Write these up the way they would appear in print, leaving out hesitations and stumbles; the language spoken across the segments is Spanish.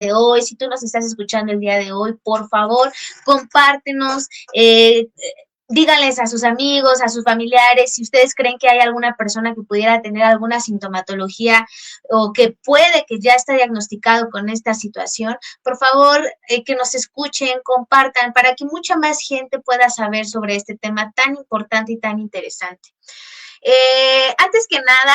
de hoy, si tú nos estás escuchando el día de hoy, por favor, compártenos, díganles a sus amigos, a sus familiares, si ustedes creen que hay alguna persona que pudiera tener alguna sintomatología o que puede que ya está diagnosticado con esta situación, por favor, que nos escuchen, compartan, para que mucha más gente pueda saber sobre este tema tan importante y tan interesante. Antes que nada,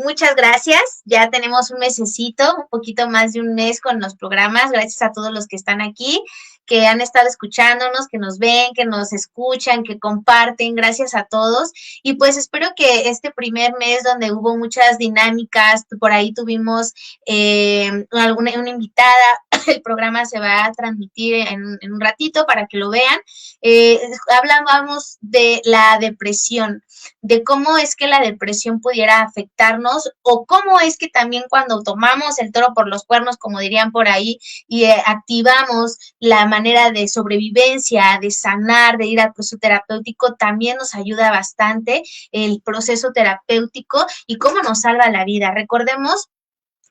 muchas gracias. Ya tenemos un mesecito, un poquito más de un mes con los programas. Gracias a todos los que están aquí, que han estado escuchándonos, que nos ven, que nos escuchan, que comparten. Gracias a todos. Y pues espero que este primer mes donde hubo muchas dinámicas, por ahí tuvimos una invitada. El programa se va a transmitir en un ratito para que lo vean. Hablábamos de la depresión, de cómo es que la depresión pudiera afectarnos o cómo es que también cuando tomamos el toro por los cuernos, como dirían por ahí, y activamos la manera de sobrevivencia, de sanar, de ir al proceso terapéutico, también nos ayuda bastante el proceso terapéutico y cómo nos salva la vida. Recordemos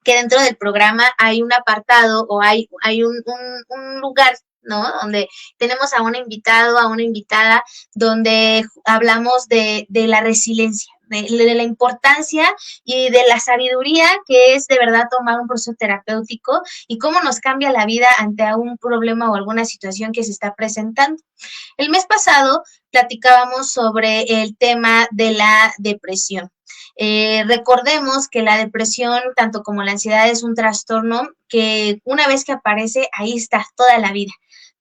que dentro del programa hay un apartado o hay un lugar, ¿no? Donde tenemos a un invitado, a una invitada, donde hablamos de la resiliencia, de la importancia y de la sabiduría que es de verdad tomar un proceso terapéutico y cómo nos cambia la vida ante un problema o alguna situación que se está presentando. El mes pasado platicábamos sobre el tema de la depresión. Recordemos que la depresión, tanto como la ansiedad, es un trastorno que una vez que aparece, ahí está toda la vida,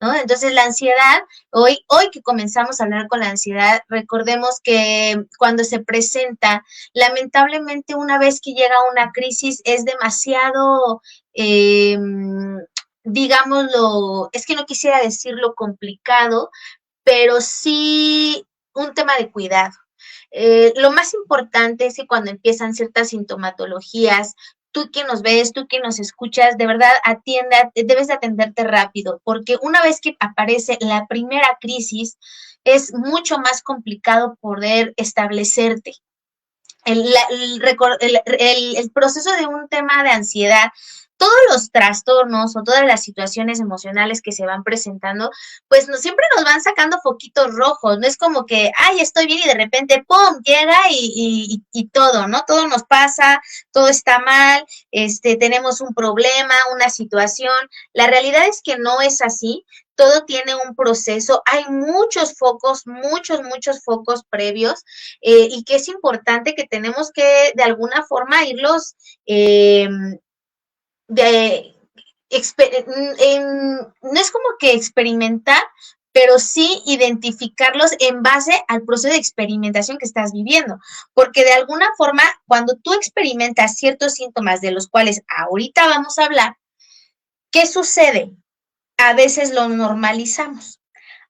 ¿no? Entonces la ansiedad, hoy que comenzamos a hablar con la ansiedad, recordemos que cuando se presenta, lamentablemente una vez que llega una crisis es demasiado, digámoslo, es que no quisiera decirlo complicado, pero sí un tema de cuidado. Lo más importante es que cuando empiezan ciertas sintomatologías, tú que nos ves, tú que nos escuchas, de verdad atienda, debes de atenderte rápido, porque una vez que aparece la primera crisis, es mucho más complicado poder establecerte. El proceso de un tema de ansiedad, todos los trastornos o todas las situaciones emocionales que se van presentando, pues siempre nos van sacando foquitos rojos, no es como que, ay, estoy bien y de repente, ¡pum!, llega y todo, ¿no? Todo nos pasa, todo está mal, tenemos un problema, una situación. La realidad es que no es así, todo tiene un proceso, hay muchos focos, muchos focos previos y que es importante que tenemos que de alguna forma irlos de, no es como que experimentar, pero sí identificarlos en base al proceso de experimentación que estás viviendo, porque de alguna forma, cuando tú experimentas ciertos síntomas de los cuales ahorita vamos a hablar, ¿qué sucede? A veces lo normalizamos.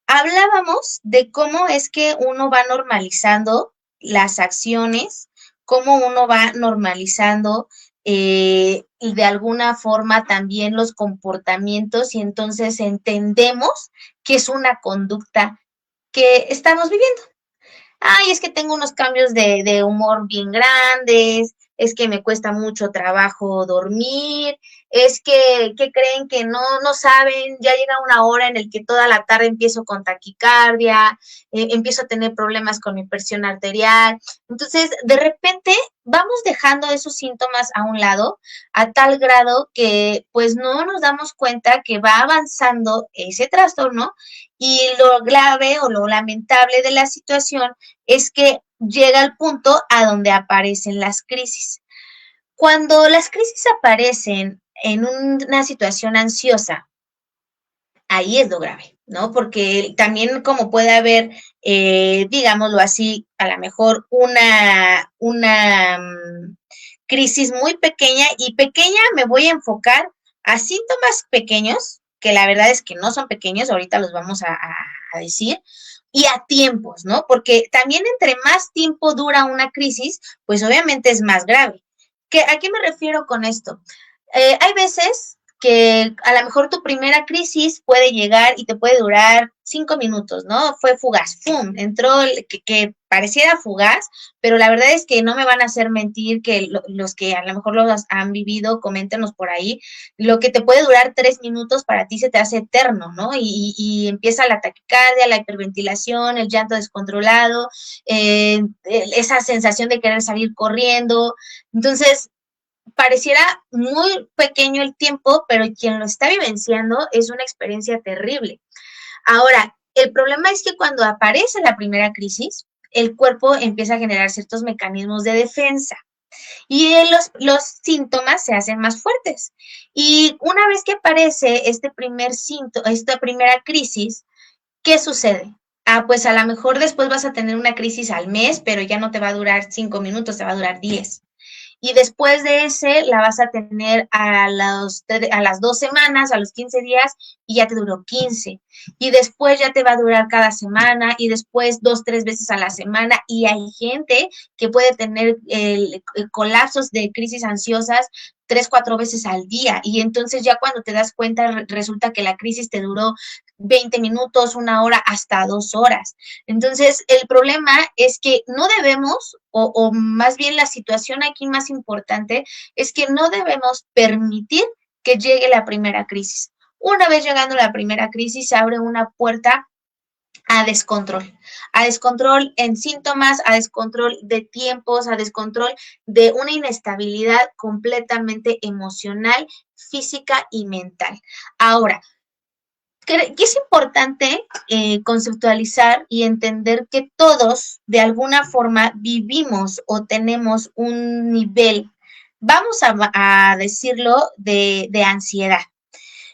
Hablábamos de cómo es que uno va normalizando las acciones, cómo uno va normalizando y de alguna forma también los comportamientos y entonces entendemos que es una conducta que estamos viviendo. Ay, es que tengo unos cambios de humor bien grandes, es que me cuesta mucho trabajo dormir, es que creen que no saben, ya llega una hora en el que toda la tarde empiezo con taquicardia, empiezo a tener problemas con mi presión arterial. Entonces, de repente vamos dejando esos síntomas a un lado a tal grado que pues no nos damos cuenta que va avanzando ese trastorno y lo grave o lo lamentable de la situación es que llega al punto a donde aparecen las crisis. Cuando las crisis aparecen en una situación ansiosa, ahí es lo grave, ¿no? Porque también como puede haber, digámoslo así, a lo mejor una crisis muy pequeña y pequeña me voy a enfocar a síntomas pequeños, que la verdad es que no son pequeños, ahorita los vamos a decir, y a tiempos, ¿no? Porque también entre más tiempo dura una crisis, pues obviamente es más grave. ¿A qué me refiero con esto? Hay veces que a lo mejor tu primera crisis puede llegar y te puede durar 5 minutos, ¿no? Fue fugaz, ¡pum! Entró, que pareciera fugaz, pero la verdad es que no me van a hacer mentir que los que a lo mejor los han vivido, coméntenos por ahí, lo que te puede durar 3 minutos para ti se te hace eterno, ¿no? Y empieza la taquicardia, la hiperventilación, el llanto descontrolado, esa sensación de querer salir corriendo. Entonces, pareciera muy pequeño el tiempo, pero quien lo está vivenciando es una experiencia terrible. Ahora, el problema es que cuando aparece la primera crisis, el cuerpo empieza a generar ciertos mecanismos de defensa y los síntomas se hacen más fuertes. Y una vez que aparece este primer síntoma, esta primera crisis, ¿qué sucede? Ah, pues a lo mejor después vas a tener una crisis al mes, pero ya no te va a durar 5 minutos, te va a durar 10. Y después de ese la vas a tener a las 2 semanas, a los 15 días, y ya te duró 15. Y después ya te va a durar cada semana, y después 2, 3 veces a la semana. Y hay gente que puede tener colapsos de crisis ansiosas 3, 4 veces al día. Y entonces ya cuando te das cuenta, resulta que la crisis te duró 20 minutos, 1 hora, hasta 2 horas. Entonces, el problema es que no debemos, o más bien la situación aquí más importante, es que no debemos permitir que llegue la primera crisis. Una vez llegando la primera crisis, se abre una puerta a descontrol en síntomas, a descontrol de tiempos, a descontrol de una inestabilidad completamente emocional, física y mental. Ahora, que es importante conceptualizar y entender que todos de alguna forma vivimos o tenemos un nivel, vamos a decirlo, de ansiedad.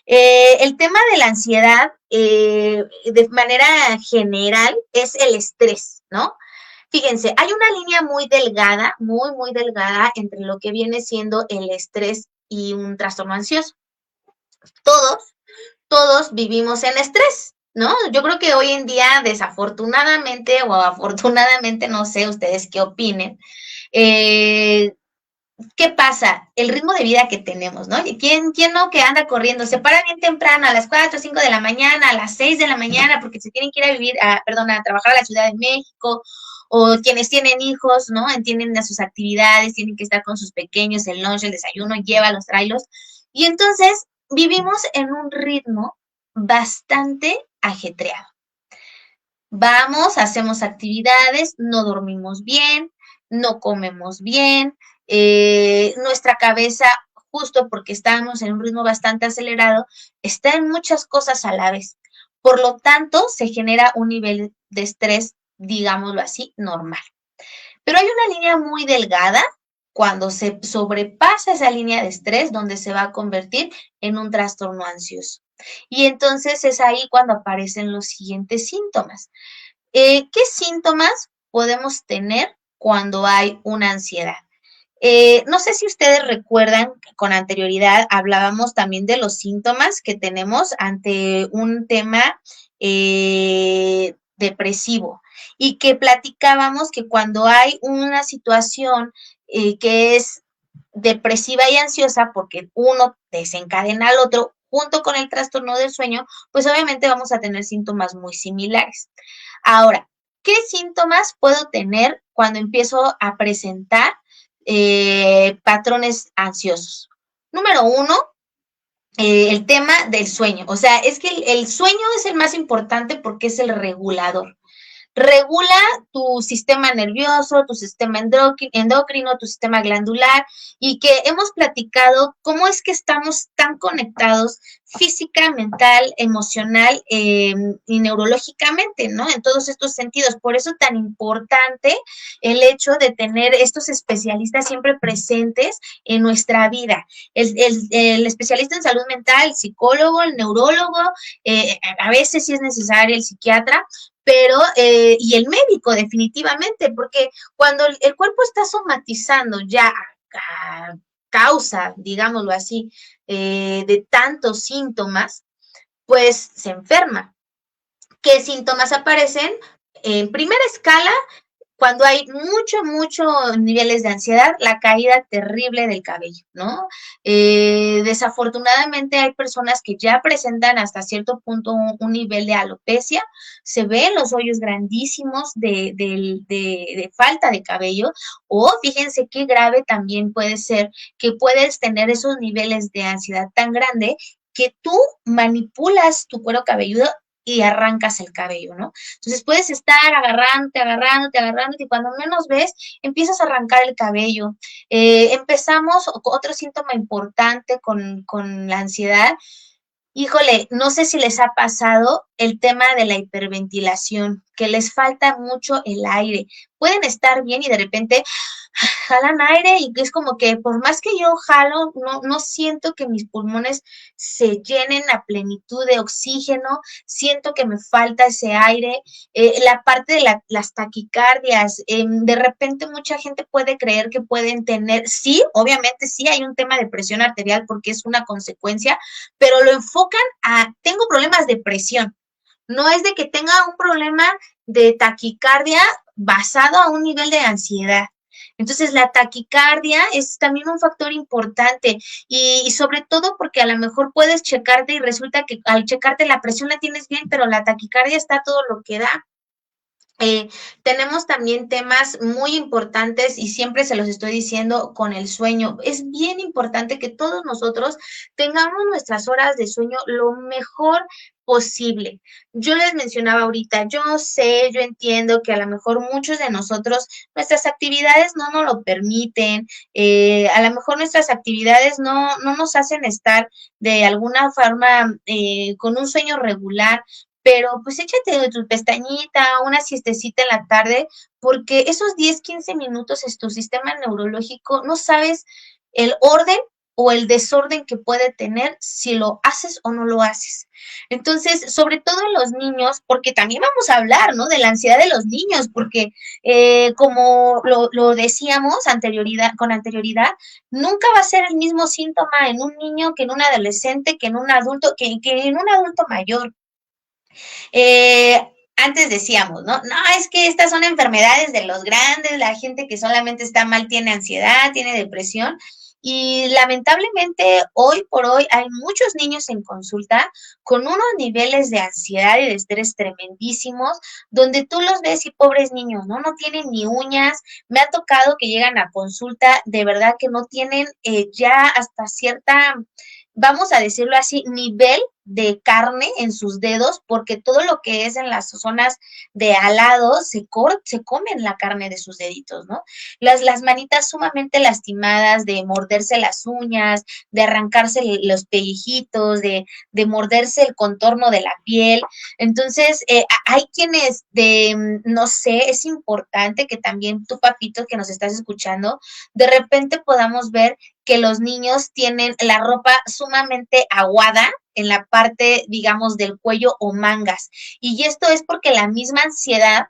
El tema de la ansiedad, de manera general, es el estrés, ¿no? Fíjense, hay una línea muy delgada, muy, muy delgada entre lo que viene siendo el estrés y un trastorno ansioso. Todos todos vivimos en estrés, ¿no? Yo creo que hoy en día, desafortunadamente o afortunadamente, no sé ustedes qué opinen, eh, ¿qué pasa? El ritmo de vida que tenemos, ¿no? ¿Quién no que anda corriendo? Se para bien temprano, a las 4 o 5 de la mañana, a las 6 de la mañana, porque se tienen que ir a vivir, a trabajar a la Ciudad de México, o quienes tienen hijos, ¿no? Entienden a sus actividades, tienen que estar con sus pequeños, el lunch, el desayuno, llévalos, tráelos. Y entonces vivimos en un ritmo bastante ajetreado. Vamos, hacemos actividades, no dormimos bien, no comemos bien, nuestra cabeza, justo porque estamos en un ritmo bastante acelerado, está en muchas cosas a la vez. Por lo tanto, se genera un nivel de estrés, digámoslo así, normal. Pero hay una línea muy delgada cuando se sobrepasa esa línea de estrés, donde se va a convertir en un trastorno ansioso. Y entonces es ahí cuando aparecen los siguientes síntomas. ¿Qué síntomas podemos tener cuando hay una ansiedad? No sé si ustedes recuerdan que con anterioridad hablábamos también de los síntomas que tenemos ante un tema depresivo y que platicábamos que cuando hay una situación que es depresiva y ansiosa, porque uno desencadena al otro junto con el trastorno del sueño, pues obviamente vamos a tener síntomas muy similares. Ahora, ¿qué síntomas puedo tener cuando empiezo a presentar patrones ansiosos? Número uno, el tema del sueño. O sea, es que el sueño es el más importante porque es el regulador. Regula tu sistema nervioso, tu sistema endocrino, tu sistema glandular, y que hemos platicado cómo es que estamos tan conectados física, mental, emocional y neurológicamente, ¿no? En todos estos sentidos. Por eso tan importante el hecho de tener estos especialistas siempre presentes en nuestra vida. El especialista en salud mental, el psicólogo, el neurólogo, a veces si es necesario el psiquiatra, pero, y el médico definitivamente, porque cuando el cuerpo está somatizando ya a causa, digámoslo así, de tantos síntomas, pues se enferma. ¿Qué síntomas aparecen? En primera escala, cuando hay mucho niveles de ansiedad, la caída terrible del cabello, ¿no? Desafortunadamente hay personas que ya presentan hasta cierto punto un nivel de alopecia, se ven los hoyos grandísimos de falta de cabello, o fíjense qué grave también puede ser que puedes tener esos niveles de ansiedad tan grande que tú manipulas tu cuero cabelludo y arrancas el cabello, ¿no? Entonces puedes estar agarrándote, y cuando menos ves, empiezas a arrancar el cabello. Empezamos, otro síntoma importante con la ansiedad. Híjole, no sé si les ha pasado el tema de la hiperventilación, que les falta mucho el aire. Pueden estar bien y de repente jalan aire y es como que por más que yo jalo, no siento que mis pulmones se llenen a plenitud de oxígeno, siento que me falta ese aire. La parte de las taquicardias, de repente mucha gente puede creer que pueden tener, sí, obviamente sí hay un tema de presión arterial porque es una consecuencia, pero lo enfocan a, tengo problemas de presión. No es de que tenga un problema de taquicardia basado a un nivel de ansiedad. Entonces, la taquicardia es también un factor importante y sobre todo porque a lo mejor puedes checarte y resulta que al checarte la presión la tienes bien, pero la taquicardia está todo lo que da. Tenemos también temas muy importantes y siempre se los estoy diciendo con el sueño. Es bien importante que todos nosotros tengamos nuestras horas de sueño lo mejor posible. Yo les mencionaba ahorita, yo sé, yo entiendo que a lo mejor muchos de nosotros, nuestras actividades no nos lo permiten, a lo mejor nuestras actividades no nos hacen estar de alguna forma con un sueño regular, pero pues échate tu pestañita, una siestecita en la tarde, porque esos 10, 15 minutos es tu sistema neurológico, no sabes el orden o el desorden que puede tener si lo haces o no lo haces. Entonces, sobre todo en los niños, porque también vamos a hablar, ¿no? De la ansiedad de los niños, porque como lo decíamos con anterioridad, nunca va a ser el mismo síntoma en un niño que en un adolescente, que en un adulto, que en un adulto mayor. Antes decíamos, ¿no? No, es que estas son enfermedades de los grandes, la gente que solamente está mal tiene ansiedad, tiene depresión. Y lamentablemente hoy por hoy hay muchos niños en consulta con unos niveles de ansiedad y de estrés tremendísimos, donde tú los ves y pobres niños, ¿no? No tienen ni uñas. Me ha tocado que llegan a consulta, de verdad que no tienen ya hasta cierta, vamos a decirlo así, nivel de carne en sus dedos, porque todo lo que es en las zonas de al lado se comen la carne de sus deditos, ¿no? Las manitas sumamente lastimadas de morderse las uñas, de arrancarse los pellejitos, de morderse el contorno de la piel. Entonces, hay quienes no sé, es importante que también tú, papito, que nos estás escuchando, de repente podamos ver que los niños tienen la ropa sumamente aguada en la parte, digamos, del cuello o mangas. Y esto es porque la misma ansiedad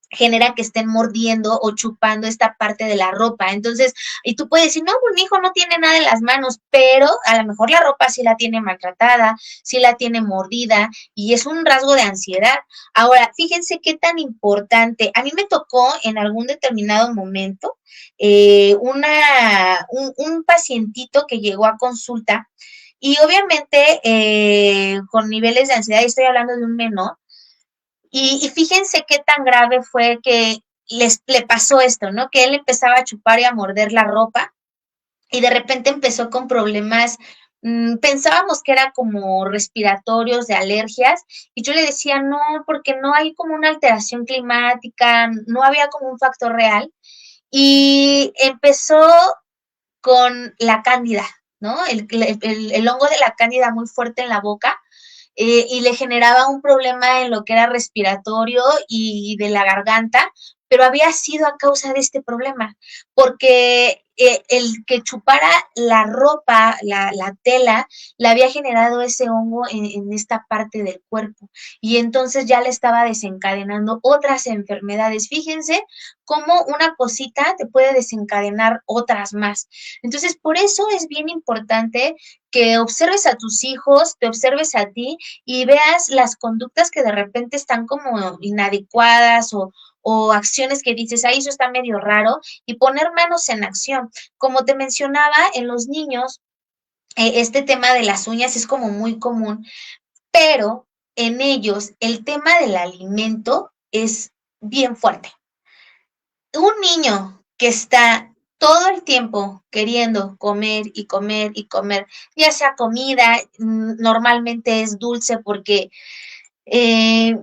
genera que estén mordiendo o chupando esta parte de la ropa. Entonces, y tú puedes decir, no, pues mi hijo no tiene nada en las manos, pero a lo mejor la ropa sí la tiene maltratada, sí la tiene mordida y es un rasgo de ansiedad. Ahora, fíjense qué tan importante. A mí me tocó en algún determinado momento un pacientito que llegó a consulta y obviamente con niveles de ansiedad, estoy hablando de un menor, y fíjense qué tan grave fue que le pasó esto, ¿no? Que él empezaba a chupar y a morder la ropa y de repente empezó con problemas, pensábamos que era como respiratorios, de alergias, y yo le decía, no, porque no hay como una alteración climática, no había como un factor real, y empezó con la cándida, ¿no? El hongo de la cándida muy fuerte en la boca, y le generaba un problema en lo que era respiratorio y de la garganta, pero había sido a causa de este problema, porque el que chupara la ropa, la tela, le había generado ese hongo en esta parte del cuerpo y entonces ya le estaba desencadenando otras enfermedades. Fíjense cómo una cosita te puede desencadenar otras más. Entonces, por eso es bien importante que observes a tus hijos, te observes a ti y veas las conductas que de repente están como inadecuadas o acciones que dices, ahí eso está medio raro, y poner manos en acción. Como te mencionaba, en los niños, este tema de las uñas es como muy común, pero en ellos el tema del alimento es bien fuerte. Un niño que está todo el tiempo queriendo comer y comer y comer, ya sea comida, normalmente es dulce porque eh,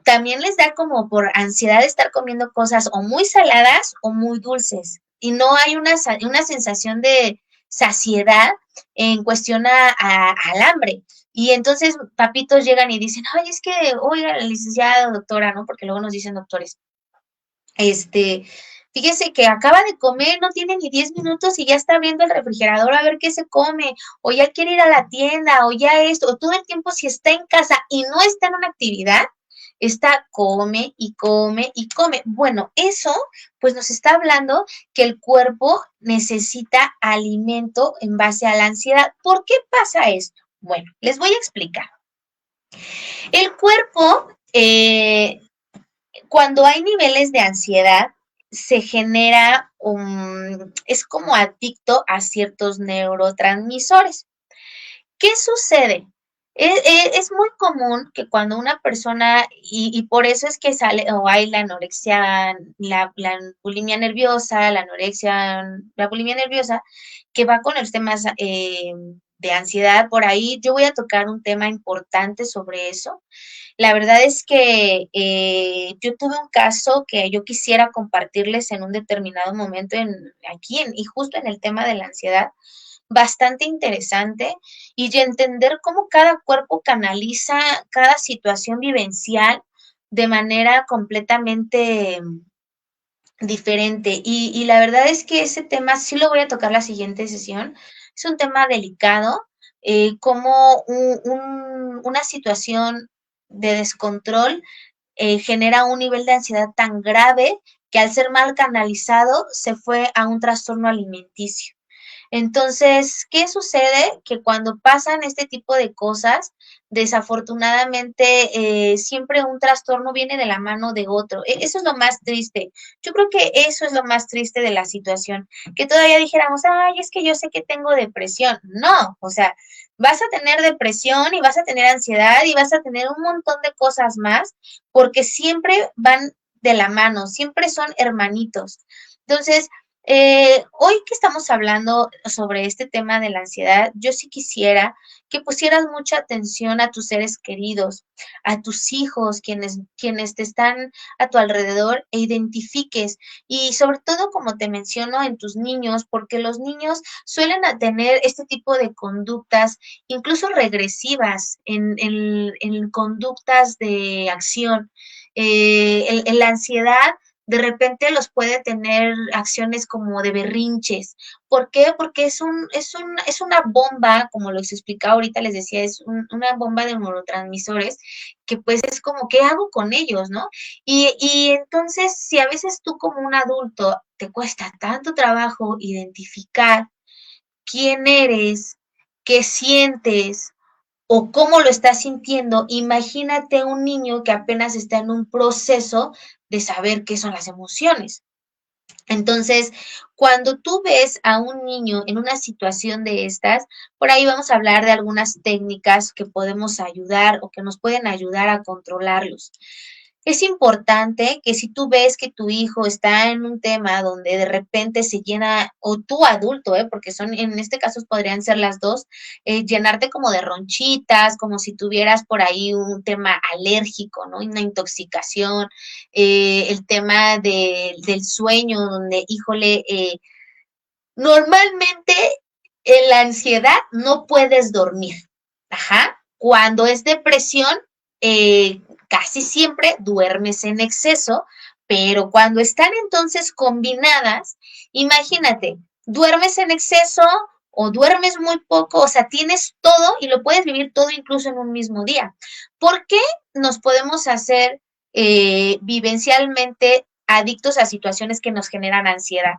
también les da como por ansiedad estar comiendo cosas o muy saladas o muy dulces. Y no hay una sensación de saciedad en cuestión al hambre. Y entonces papitos llegan y dicen, ay, es que, oiga, licenciada, doctora, ¿no? Porque luego nos dicen doctores, este, fíjese que acaba de comer, no tiene ni 10 minutos y ya está abriendo el refrigerador a ver qué se come, o ya quiere ir a la tienda, o ya esto, o todo el tiempo si está en casa y no está en una actividad, está come y come y come. Bueno, eso pues nos está hablando que el cuerpo necesita alimento en base a la ansiedad. ¿Por qué pasa esto? Bueno, les voy a explicar. El cuerpo, cuando hay niveles de ansiedad, se genera es como adicto a ciertos neurotransmisores. ¿Qué sucede? Es muy común que cuando una persona, y por eso es que sale o hay la anorexia, la bulimia nerviosa, la anorexia, la bulimia nerviosa, que va con los temas de ansiedad por ahí. Yo voy a tocar un tema importante sobre eso. La verdad es que yo tuve un caso que yo quisiera compartirles en un determinado momento y justo en el tema de la ansiedad, bastante interesante y entender cómo cada cuerpo canaliza cada situación vivencial de manera completamente diferente. Y la verdad es que ese tema sí lo voy a tocar la siguiente sesión. Es un tema delicado, como una situación de descontrol genera un nivel de ansiedad tan grave que al ser mal canalizado se fue a un trastorno alimenticio. Entonces, ¿qué sucede? Que cuando pasan este tipo de cosas, desafortunadamente, siempre un trastorno viene de la mano de otro. Eso es lo más triste. Yo creo que eso es lo más triste de la situación. Que todavía dijéramos, ay, es que yo sé que tengo depresión. No, o sea, vas a tener depresión y vas a tener ansiedad y vas a tener un montón de cosas más, porque siempre van de la mano, siempre son hermanitos. Entonces, hoy que estamos hablando sobre este tema de la ansiedad, yo sí quisiera que pusieras mucha atención a tus seres queridos, a tus hijos, quienes te están a tu alrededor e identifiques. Y sobre todo, como te menciono, en tus niños, porque los niños suelen tener este tipo de conductas, incluso regresivas en conductas de acción. La ansiedad de repente los puede tener acciones como de berrinches. ¿Por qué? Porque es una bomba, como les explicaba ahorita, les decía, una bomba de neurotransmisores que pues es como, ¿qué hago con ellos, no? Y entonces, si a veces tú como un adulto te cuesta tanto trabajo identificar quién eres, qué sientes, o cómo lo estás sintiendo, imagínate un niño que apenas está en un proceso de saber qué son las emociones. Entonces, cuando tú ves a un niño en una situación de estas, por ahí vamos a hablar de algunas técnicas que podemos ayudar o que nos pueden ayudar a controlarlos. Es importante que si tú ves que tu hijo está en un tema donde de repente se llena, o tú adulto, porque en este caso podrían ser las dos, llenarte como de ronchitas, como si tuvieras por ahí un tema alérgico, ¿no? Una intoxicación, el tema del sueño, donde, híjole, normalmente en la ansiedad no puedes dormir. Ajá. Cuando es depresión, casi siempre duermes en exceso, pero cuando están entonces combinadas, imagínate, duermes en exceso o duermes muy poco, o sea, tienes todo y lo puedes vivir todo incluso en un mismo día. ¿Por qué nos podemos hacer vivencialmente adictos a situaciones que nos generan ansiedad?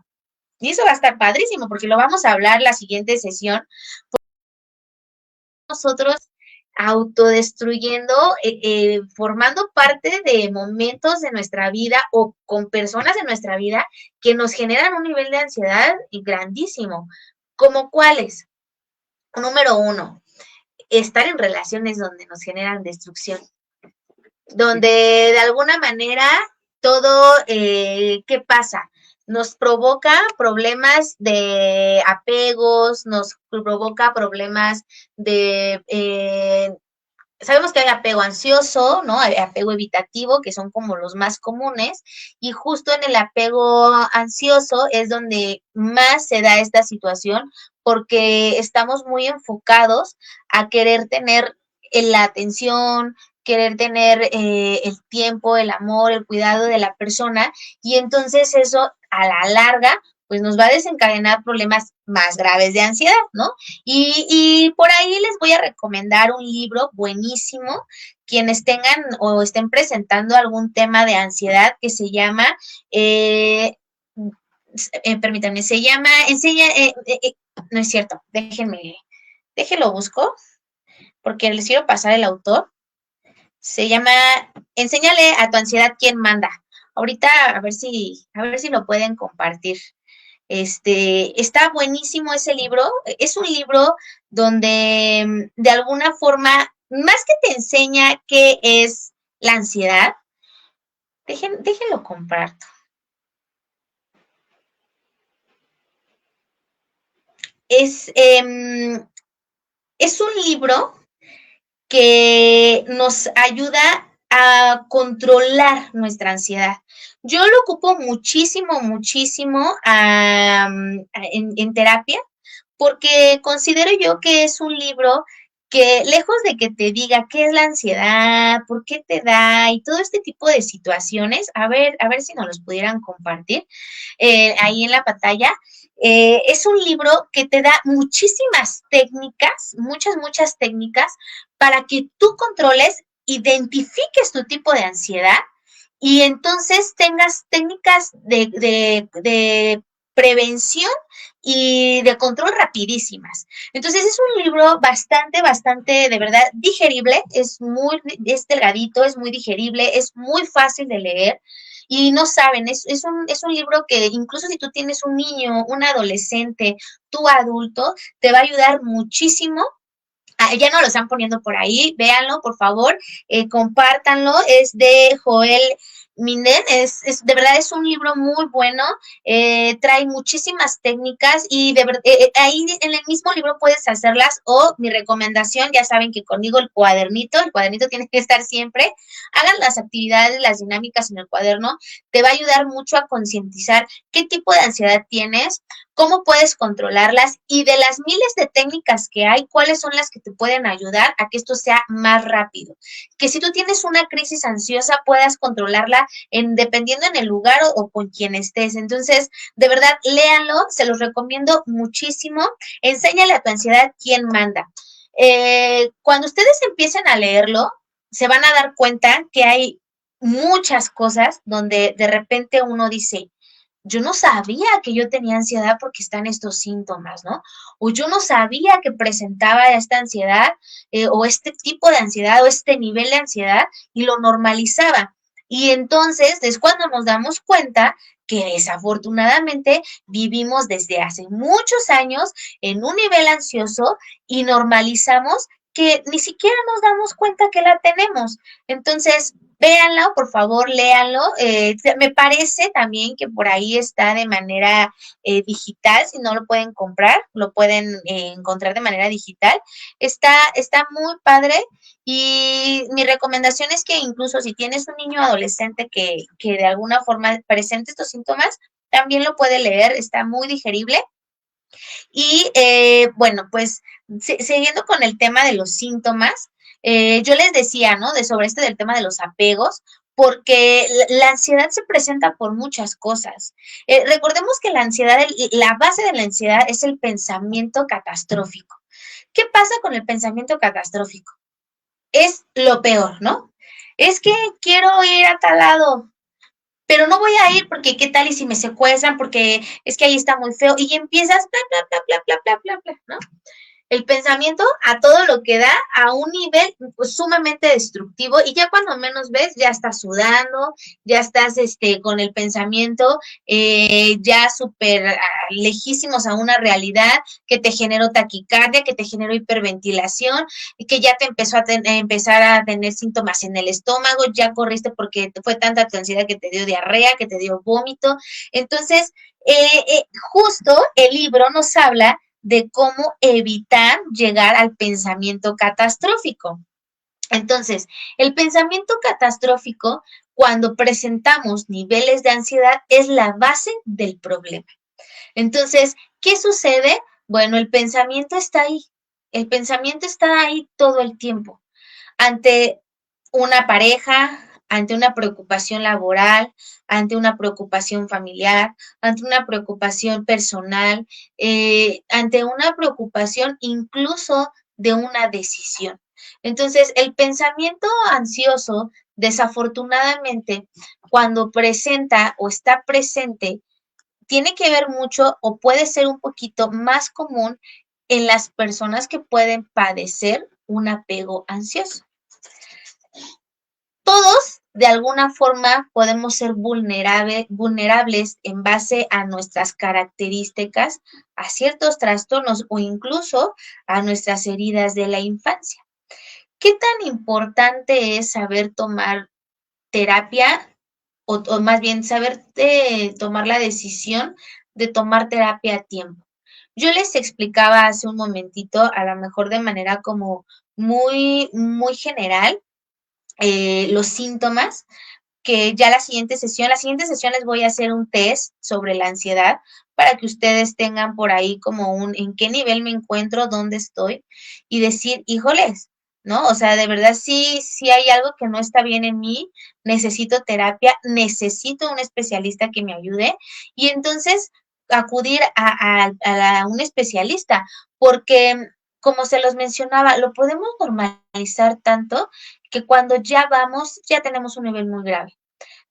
Y eso va a estar padrísimo porque lo vamos a hablar la siguiente sesión. Nosotros autodestruyendo, formando parte de momentos de nuestra vida o con personas de nuestra vida que nos generan un nivel de ansiedad grandísimo. ¿Como cuáles? Número uno, estar en relaciones donde nos generan destrucción, donde de alguna manera todo, ¿qué pasa? Nos provoca problemas de apegos, nos provoca problemas de, sabemos que hay apego ansioso, ¿no? Hay apego evitativo, que son como los más comunes, y justo en el apego ansioso es donde más se da esta situación, porque estamos muy enfocados a querer tener la atención, querer tener el tiempo, el amor, el cuidado de la persona, y entonces eso a la larga pues nos va a desencadenar problemas más graves de ansiedad, ¿no? Y por ahí les voy a recomendar un libro buenísimo, quienes tengan o estén presentando algún tema de ansiedad que se llama, permítanme, se llama, no es cierto, déjenlo busco, porque les quiero pasar el autor. Se llama Enséñale a tu ansiedad quién manda. Ahorita a ver si lo pueden compartir. Está buenísimo ese libro. Es un libro donde de alguna forma, más que te enseña qué es la ansiedad, déjenlo comparto. Es un libro que nos ayuda a controlar nuestra ansiedad. Yo lo ocupo muchísimo, muchísimo en terapia, porque considero yo que es un libro que lejos de que te diga qué es la ansiedad, por qué te da y todo este tipo de situaciones, a ver si nos los pudieran compartir ahí en la pantalla. Es un libro que te da muchísimas técnicas, muchas técnicas para que tú controles, identifiques tu tipo de ansiedad y entonces tengas técnicas de prevención y de control rapidísimas. Entonces es un libro bastante, de verdad, digerible, es delgadito, es muy digerible, es muy fácil de leer. Y no saben, es un libro que incluso si tú tienes un niño, un adolescente, tu adulto, te va a ayudar muchísimo. Ya no lo están poniendo por ahí, véanlo, por favor, compártanlo. Es de Joel Minden, de verdad es un libro muy bueno, trae muchísimas técnicas y ahí en el mismo libro puedes hacerlas o mi recomendación, ya saben que conmigo el cuadernito tiene que estar siempre, hagan las actividades, las dinámicas en el cuaderno, te va a ayudar mucho a concientizar qué tipo de ansiedad tienes, cómo puedes controlarlas y de las miles de técnicas que hay, cuáles son las que te pueden ayudar a que esto sea más rápido. Que si tú tienes una crisis ansiosa puedas controlarla dependiendo en el lugar o con quien estés. Entonces, de verdad, léanlo, se los recomiendo muchísimo. Enséñale a tu ansiedad quién manda. Cuando ustedes empiecen a leerlo, se van a dar cuenta que hay muchas cosas donde de repente uno dice, yo no sabía que yo tenía ansiedad porque están estos síntomas, ¿no? O yo no sabía que presentaba esta ansiedad o este tipo de ansiedad o este nivel de ansiedad y lo normalizaba. Y entonces es cuando nos damos cuenta que desafortunadamente vivimos desde hace muchos años en un nivel ansioso y normalizamos que ni siquiera nos damos cuenta que la tenemos. Entonces, véanlo, por favor, léanlo. Me parece también que por ahí está de manera digital, si no lo pueden comprar, lo pueden encontrar de manera digital. Está muy padre y mi recomendación es que incluso si tienes un niño adolescente que de alguna forma presente estos síntomas, también lo puede leer, está muy digerible. Y bueno, pues siguiendo con el tema de los síntomas, yo les decía, ¿no? Sobre esto del tema de los apegos, porque la ansiedad se presenta por muchas cosas. Recordemos que la ansiedad, la base de la ansiedad es el pensamiento catastrófico. ¿Qué pasa con el pensamiento catastrófico? Es lo peor, ¿no? Es que quiero ir a tal lado, pero no voy a ir porque qué tal y si me secuestran, porque es que ahí está muy feo, y empiezas, bla, bla, bla, bla, bla, bla, bla, bla, ¿no? El pensamiento a todo lo que da, a un nivel pues, sumamente destructivo, y ya cuando menos ves, ya estás sudando, ya estás con el pensamiento ya súper lejísimos a una realidad que te generó taquicardia, que te generó hiperventilación, y que ya te empezó a empezar a tener síntomas en el estómago, ya corriste porque fue tanta tu ansiedad que te dio diarrea, que te dio vómito. Entonces, justo el libro nos habla de cómo evitar llegar al pensamiento catastrófico. Entonces, el pensamiento catastrófico, cuando presentamos niveles de ansiedad, es la base del problema. Entonces, ¿qué sucede? Bueno, el pensamiento está ahí. El pensamiento está ahí todo el tiempo. Ante una pareja, ante una preocupación laboral, ante una preocupación familiar, ante una preocupación personal, ante una preocupación incluso de una decisión. Entonces, el pensamiento ansioso, desafortunadamente, cuando presenta o está presente, tiene que ver mucho o puede ser un poquito más común en las personas que pueden padecer un apego ansioso. Todos, de alguna forma, podemos ser vulnerables en base a nuestras características, a ciertos trastornos o incluso a nuestras heridas de la infancia. ¿Qué tan importante es saber tomar terapia o más bien saber tomar la decisión de tomar terapia a tiempo? Yo les explicaba hace un momentito, a lo mejor de manera como muy general, los síntomas, que ya la siguiente sesión les voy a hacer un test sobre la ansiedad para que ustedes tengan por ahí como en qué nivel me encuentro, dónde estoy y decir, híjoles, ¿no? O sea, de verdad sí hay algo que no está bien en mí, necesito terapia, necesito un especialista que me ayude y entonces acudir a un especialista, porque como se los mencionaba, lo podemos normalizar tanto que cuando ya vamos, ya tenemos un nivel muy grave,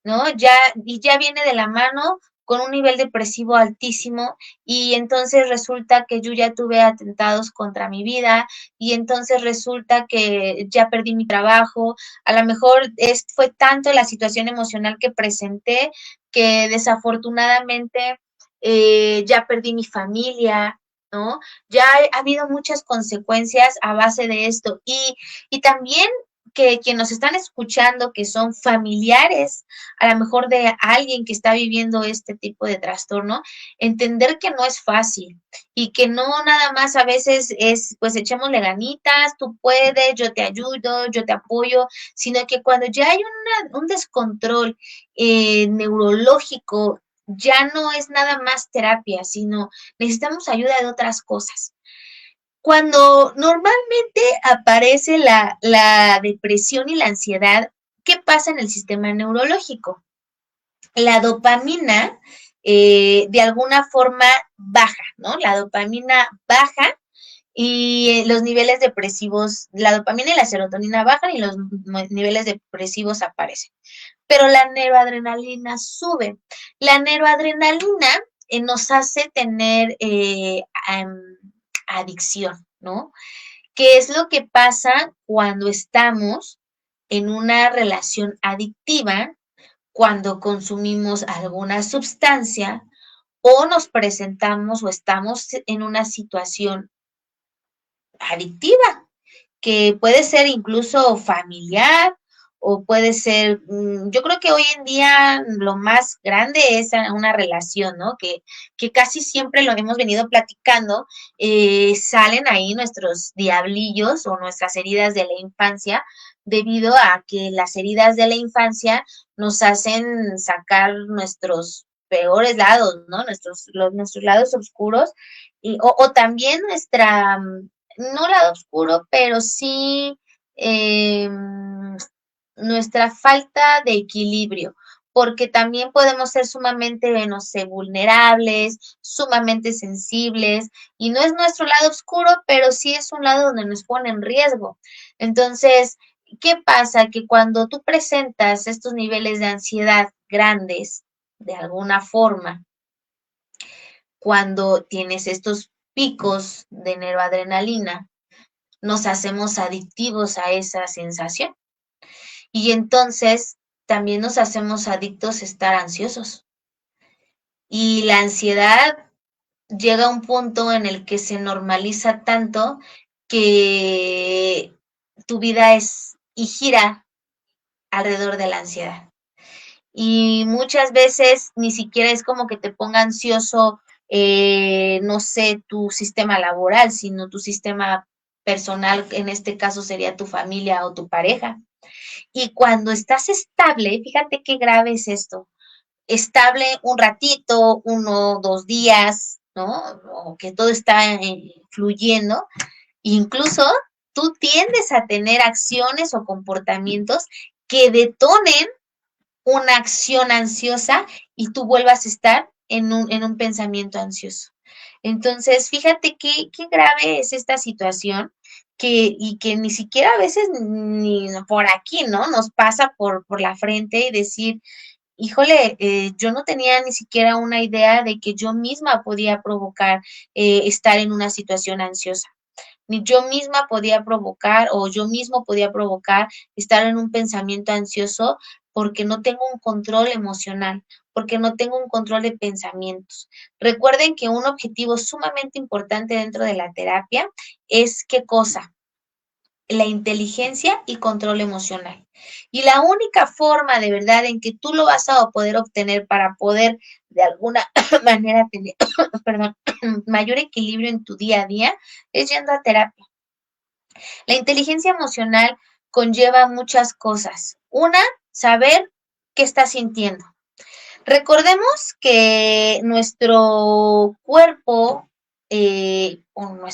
¿no? Y ya viene de la mano con un nivel depresivo altísimo y entonces resulta que yo ya tuve atentados contra mi vida y entonces resulta que ya perdí mi trabajo, a lo mejor fue tanto la situación emocional que presenté que desafortunadamente ya perdí mi familia, ¿no? Ya ha habido muchas consecuencias a base de esto y también que quienes nos están escuchando, que son familiares a lo mejor de alguien que está viviendo este tipo de trastorno, entender que no es fácil y que no nada más a veces es, pues echémosle ganitas, tú puedes, yo te ayudo, yo te apoyo, sino que cuando ya hay un descontrol neurológico, ya no es nada más terapia, sino necesitamos ayuda de otras cosas. Cuando normalmente aparece la depresión y la ansiedad, ¿qué pasa en el sistema neurológico? La dopamina de alguna forma baja, ¿no? La dopamina baja y los niveles depresivos, la dopamina y la serotonina bajan y los niveles depresivos aparecen. Pero la neuroadrenalina sube. La neuroadrenalina nos hace tener adicción, ¿no? ¿Qué es lo que pasa cuando estamos en una relación adictiva, cuando consumimos alguna sustancia o nos presentamos o estamos en una situación adictiva, que puede ser incluso familiar o puede ser, yo creo que hoy en día lo más grande es una relación, ¿no? Que casi siempre lo hemos venido platicando, salen ahí nuestros diablillos o nuestras heridas de la infancia, debido a que las heridas de la infancia nos hacen sacar nuestros peores lados, ¿no? Nuestros lados oscuros o también no lado oscuro, pero sí eh, nuestra falta de equilibrio, porque también podemos ser sumamente, no sé, vulnerables, sumamente sensibles, y no es nuestro lado oscuro, pero sí es un lado donde nos pone en riesgo. Entonces, ¿qué pasa? Que cuando tú presentas estos niveles de ansiedad grandes, de alguna forma, cuando tienes estos picos de neuroadrenalina, nos hacemos adictivos a esa sensación. Y entonces también nos hacemos adictos a estar ansiosos. Y la ansiedad llega a un punto en el que se normaliza tanto que tu vida es y gira alrededor de la ansiedad. Y muchas veces ni siquiera es como que te ponga ansioso, no sé, tu sistema laboral, sino tu sistema personal, en este caso sería tu familia o tu pareja. Y cuando estás estable, fíjate qué grave es esto, estable un ratito, 1, 2 días, ¿no? O que todo está fluyendo, incluso tú tiendes a tener acciones o comportamientos que detonen una acción ansiosa y tú vuelvas a estar en un pensamiento ansioso. Entonces, fíjate qué grave es esta situación y que ni siquiera a veces ni por aquí, ¿no? Nos pasa por la frente y decir, híjole, yo no tenía ni siquiera una idea de que yo misma podía provocar estar en una situación ansiosa, ni yo misma podía provocar o yo mismo podía provocar estar en un pensamiento ansioso porque no tengo un control emocional, porque no tengo un control de pensamientos. Recuerden que un objetivo sumamente importante dentro de la terapia es qué cosa, la inteligencia y control emocional. Y la única forma de verdad en que tú lo vas a poder obtener para poder de alguna manera tener, perdón, mayor equilibrio en tu día a día es yendo a terapia. La inteligencia emocional conlleva muchas cosas. Una, saber qué estás sintiendo. Recordemos que nuestro cuerpo o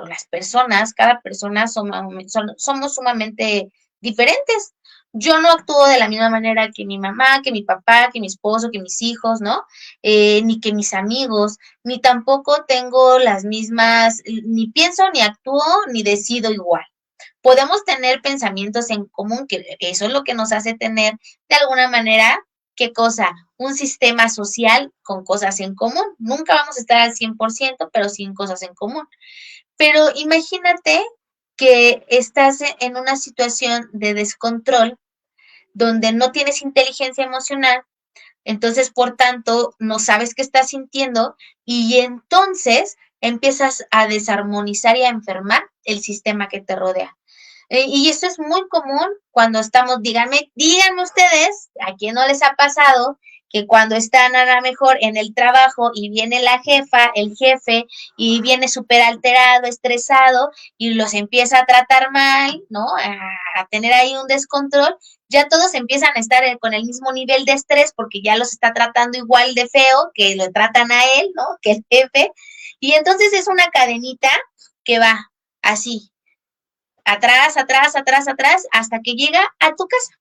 las personas, cada persona somos sumamente diferentes. Yo no actúo de la misma manera que mi mamá, que mi papá, que mi esposo, que mis hijos, ¿no? Ni que mis amigos, ni tampoco tengo las mismas, ni pienso, ni actúo, ni decido igual. Podemos tener pensamientos en común, que eso es lo que nos hace tener de alguna manera, ¿qué cosa? Un sistema social con cosas en común. Nunca vamos a estar al 100%, pero sin cosas en común. Pero imagínate que estás en una situación de descontrol donde no tienes inteligencia emocional, entonces, por tanto, no sabes qué estás sintiendo y entonces empiezas a desarmonizar y a enfermar el sistema que te rodea. Y esto es muy común cuando estamos, díganme ustedes, ¿a quién no les ha pasado que cuando están a lo mejor en el trabajo y viene la jefa, el jefe, y viene súper alterado, estresado, y los empieza a tratar mal, ¿no? A tener ahí un descontrol, ya todos empiezan a estar con el mismo nivel de estrés porque ya los está tratando igual de feo que lo tratan a él, ¿no? Que el jefe. Y entonces es una cadenita que va así, atrás, atrás, atrás, atrás, hasta que llega a tu casa,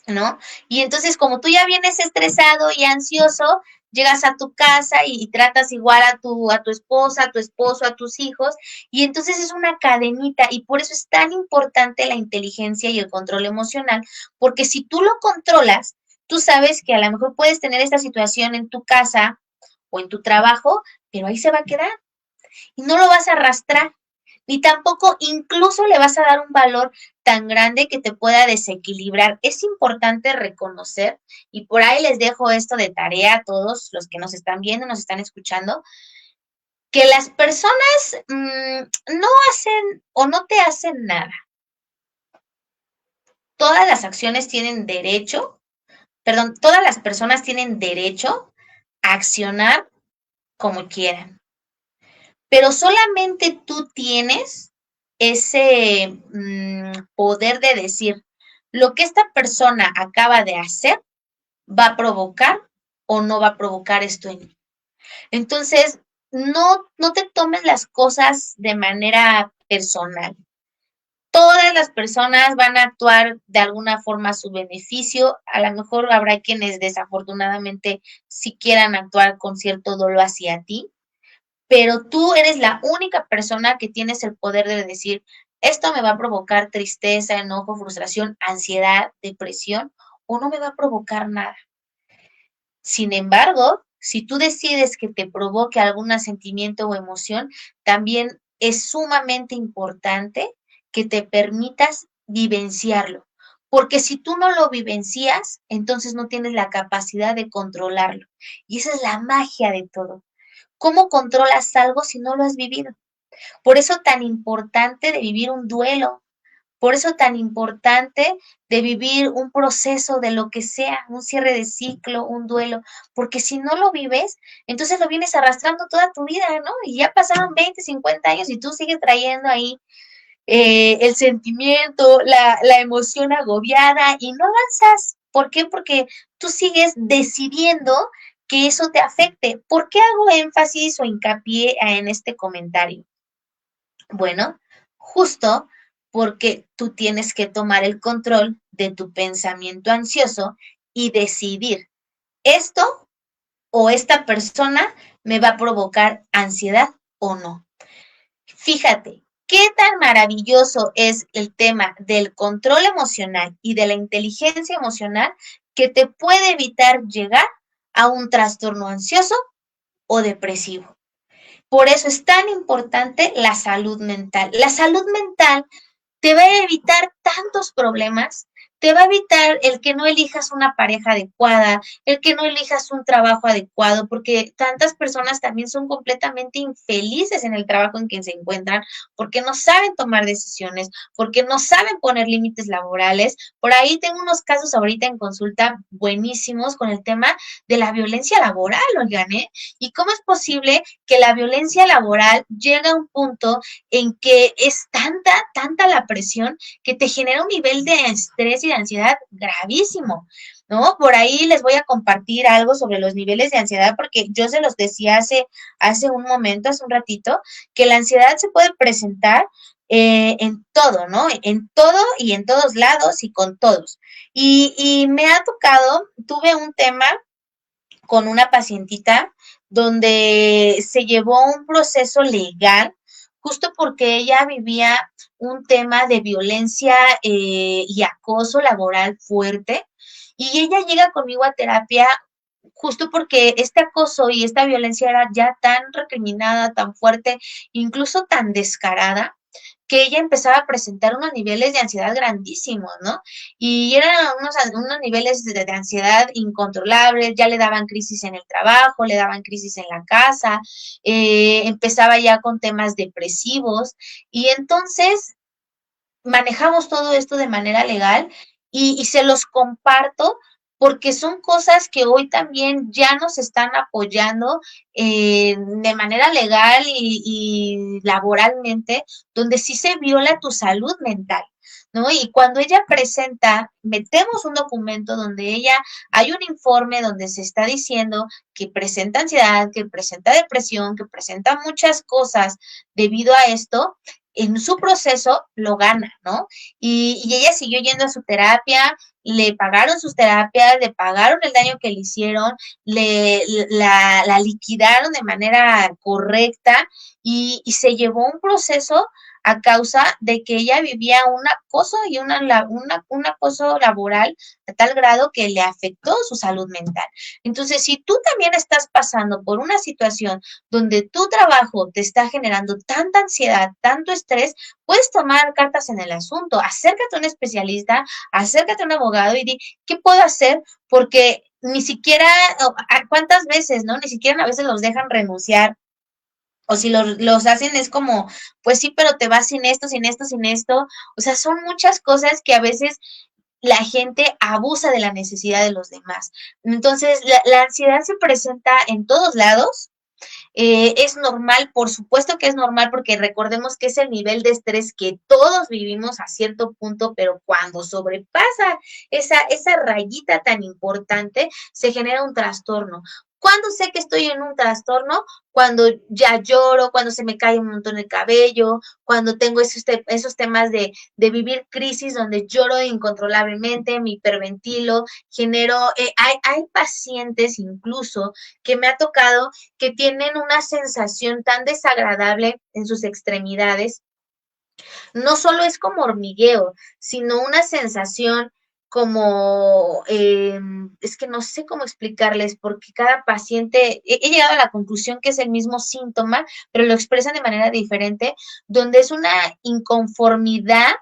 ¿no? Y entonces, como tú ya vienes estresado y ansioso, llegas a tu casa y tratas igual a tu esposa, a tu esposo, a tus hijos, y entonces es una cadenita, y por eso es tan importante la inteligencia y el control emocional, porque si tú lo controlas, tú sabes que a lo mejor puedes tener esta situación en tu casa o en tu trabajo, pero ahí se va a quedar y no lo vas a arrastrar, ni tampoco incluso le vas a dar un valor tan grande que te pueda desequilibrar. Es importante reconocer, y por ahí les dejo esto de tarea a todos los que nos están viendo, nos están escuchando, que las personas no hacen o no te hacen nada. Todas las acciones tienen derecho, perdón, todas las personas tienen derecho a accionar como quieran. Pero solamente tú tienes ese poder de decir, lo que esta persona acaba de hacer va a provocar o no va a provocar esto en mí. Entonces, no te tomes las cosas de manera personal. Todas las personas van a actuar de alguna forma a su beneficio. A lo mejor habrá quienes desafortunadamente sí quieran actuar con cierto dolor hacia ti, pero tú eres la única persona que tienes el poder de decir, esto me va a provocar tristeza, enojo, frustración, ansiedad, depresión, o no me va a provocar nada. Sin embargo, si tú decides que te provoque algún sentimiento o emoción, también es sumamente importante que te permitas vivenciarlo. Porque si tú no lo vivencias, entonces no tienes la capacidad de controlarlo. Y esa es la magia de todo. ¿Cómo controlas algo si no lo has vivido? Por eso tan importante de vivir un duelo, por eso tan importante de vivir un proceso de lo que sea, un cierre de ciclo, un duelo, porque si no lo vives, entonces lo vienes arrastrando toda tu vida, ¿no? Y ya pasaron 20, 50 años y tú sigues trayendo ahí el sentimiento, la emoción agobiada y no avanzas. ¿Por qué? Porque tú sigues decidiendo que eso te afecte. ¿Por qué hago énfasis o hincapié en este comentario? Bueno, justo porque tú tienes que tomar el control de tu pensamiento ansioso y decidir, esto o esta persona me va a provocar ansiedad o no. Fíjate, qué tan maravilloso es el tema del control emocional y de la inteligencia emocional que te puede evitar llegar a un trastorno ansioso o depresivo. Por eso es tan importante la salud mental. La salud mental te va a evitar tantos problemas, te va a evitar el que no elijas una pareja adecuada, el que no elijas un trabajo adecuado, porque tantas personas también son completamente infelices en el trabajo en que se encuentran, porque no saben tomar decisiones, porque no saben poner límites laborales. Por ahí tengo unos casos ahorita en consulta buenísimos con el tema de la violencia laboral, oigan, ¿eh? ¿Y cómo es posible que la violencia laboral llegue a un punto en que es tanta la presión que te genera un nivel de estrés y de ansiedad gravísimo, ¿no? Por ahí les voy a compartir algo sobre los niveles de ansiedad, porque yo se los decía hace un momento, hace un ratito, que la ansiedad se puede presentar en todo, ¿no? En todo y en todos lados y con todos. Y me ha tocado, tuve un tema con una pacientita donde se llevó un proceso legal justo porque ella vivía un tema de violencia y acoso laboral fuerte. Y ella llega conmigo a terapia justo porque este acoso y esta violencia era ya tan recriminada, tan fuerte, incluso tan descarada, que ella empezaba a presentar unos niveles de ansiedad grandísimos, ¿no? Y eran unos niveles de ansiedad incontrolables, ya le daban crisis en el trabajo, le daban crisis en la casa, empezaba ya con temas depresivos y entonces manejamos todo esto de manera legal y se los comparto porque son cosas que hoy también ya nos están apoyando de manera legal y laboralmente, donde sí se viola tu salud mental, ¿no? Y cuando ella presenta, metemos un documento donde hay un informe donde se está diciendo que presenta ansiedad, que presenta depresión, que presenta muchas cosas debido a esto, en su proceso lo gana, ¿no? Y ella siguió yendo a su terapia, le pagaron sus terapias, le pagaron el daño que le hicieron, la liquidaron de manera correcta y se llevó un proceso a causa de que ella vivía un acoso y un acoso laboral a tal grado que le afectó su salud mental. Entonces, si tú también estás pasando por una situación donde tu trabajo te está generando tanta ansiedad, tanto estrés, puedes tomar cartas en el asunto, acércate a un especialista, acércate a un abogado y di, ¿qué puedo hacer? Porque ni siquiera, ¿cuántas veces, no? Ni siquiera a veces los dejan renunciar. O si los hacen es como, pues sí, pero te vas sin esto, sin esto, sin esto. O sea, son muchas cosas que a veces la gente abusa de la necesidad de los demás. Entonces, la ansiedad se presenta en todos lados, es normal, por supuesto que es normal, porque recordemos que es el nivel de estrés que todos vivimos a cierto punto, pero cuando sobrepasa esa rayita tan importante, se genera un trastorno. ¿Cuándo sé que estoy en un trastorno? Cuando ya lloro, cuando se me cae un montón el cabello, cuando tengo esos temas de vivir crisis donde lloro incontrolablemente, me hiperventilo, genero, hay pacientes incluso que me ha tocado que tienen una sensación tan desagradable en sus extremidades. No solo es como hormigueo, sino una sensación como, es que no sé cómo explicarles, porque cada paciente, he llegado a la conclusión que es el mismo síntoma, pero lo expresan de manera diferente, donde es una inconformidad,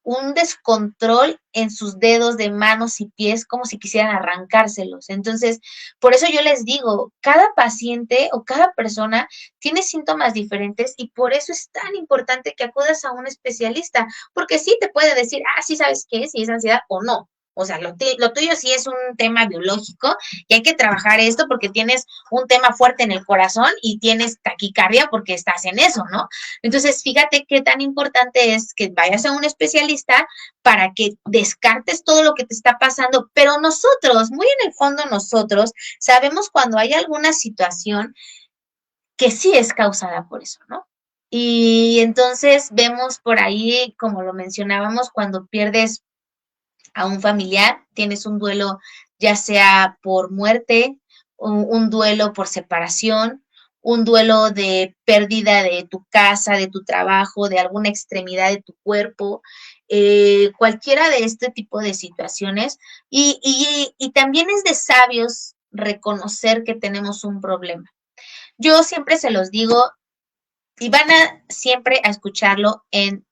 un descontrol en sus dedos de manos y pies, como si quisieran arrancárselos. Entonces, por eso yo les digo, cada paciente o cada persona tiene síntomas diferentes y por eso es tan importante que acudas a un especialista, porque sí te puede decir, ah, sí sabes qué, si es ansiedad o no. O sea, lo tuyo sí es un tema biológico y hay que trabajar esto porque tienes un tema fuerte en el corazón y tienes taquicardia porque estás en eso, ¿no? Entonces, fíjate qué tan importante es que vayas a un especialista para que descartes todo lo que te está pasando, pero nosotros, muy en el fondo nosotros, sabemos cuando hay alguna situación que sí es causada por eso, ¿no? Y entonces vemos por ahí, como lo mencionábamos, cuando pierdes a un familiar, tienes un duelo ya sea por muerte, un duelo por separación, un duelo de pérdida de tu casa, de tu trabajo, de alguna extremidad de tu cuerpo, cualquiera de este tipo de situaciones. Y también es de sabios reconocer que tenemos un problema. Yo siempre se los digo y van a siempre a escucharlo en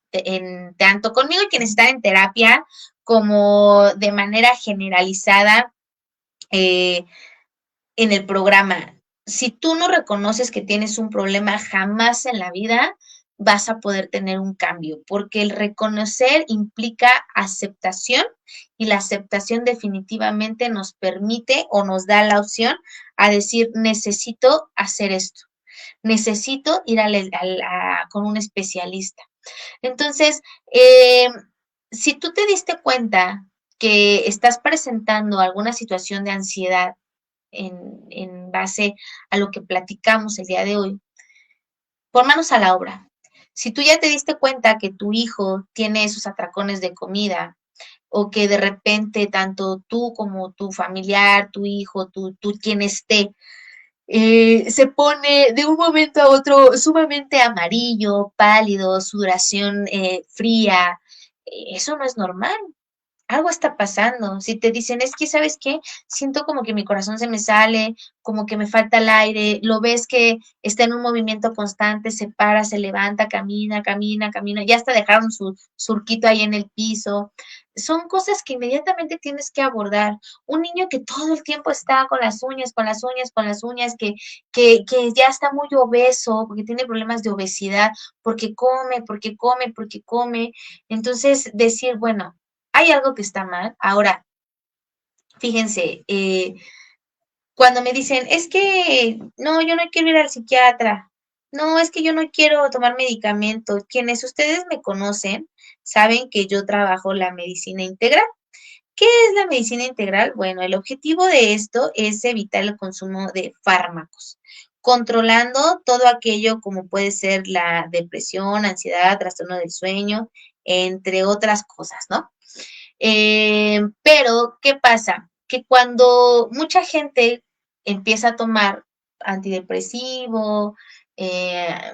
tanto conmigo y quienes están en terapia como de manera generalizada eh, en el programa. Si tú no reconoces que tienes un problema, jamás en la vida vas a poder tener un cambio, porque el reconocer implica aceptación y la aceptación definitivamente nos permite o nos da la opción a decir, necesito hacer esto, necesito ir con un especialista. Entonces, si tú te diste cuenta que estás presentando alguna situación de ansiedad en base a lo que platicamos el día de hoy, pon manos a la obra. Si tú ya te diste cuenta que tu hijo tiene esos atracones de comida o que de repente tanto tú como tu familiar, tu hijo, tú quien esté, se pone de un momento a otro sumamente amarillo, pálido, sudoración fría. Eso no es normal. Algo está pasando. Si te dicen, es que, ¿sabes qué? Siento como que mi corazón se me sale, como que me falta el aire, lo ves que está en un movimiento constante, se para, se levanta, camina, camina, camina, ya hasta dejaron su surquito ahí en el piso. Son cosas que inmediatamente tienes que abordar. Un niño que todo el tiempo está con las uñas, con las uñas, con las uñas, que ya está muy obeso, porque tiene problemas de obesidad, porque come, porque come, porque come. Entonces, decir, bueno, hay algo que está mal. Ahora, fíjense, cuando me dicen, es que no, yo no quiero ir al psiquiatra, no, es que yo no quiero tomar medicamento, quienes ustedes me conocen saben que yo trabajo la medicina integral. ¿Qué es la medicina integral? Bueno, el objetivo de esto es evitar el consumo de fármacos, controlando todo aquello como puede ser la depresión, ansiedad, trastorno del sueño, entre otras cosas, ¿no? Pero, ¿qué pasa? Que cuando mucha gente empieza a tomar antidepresivo,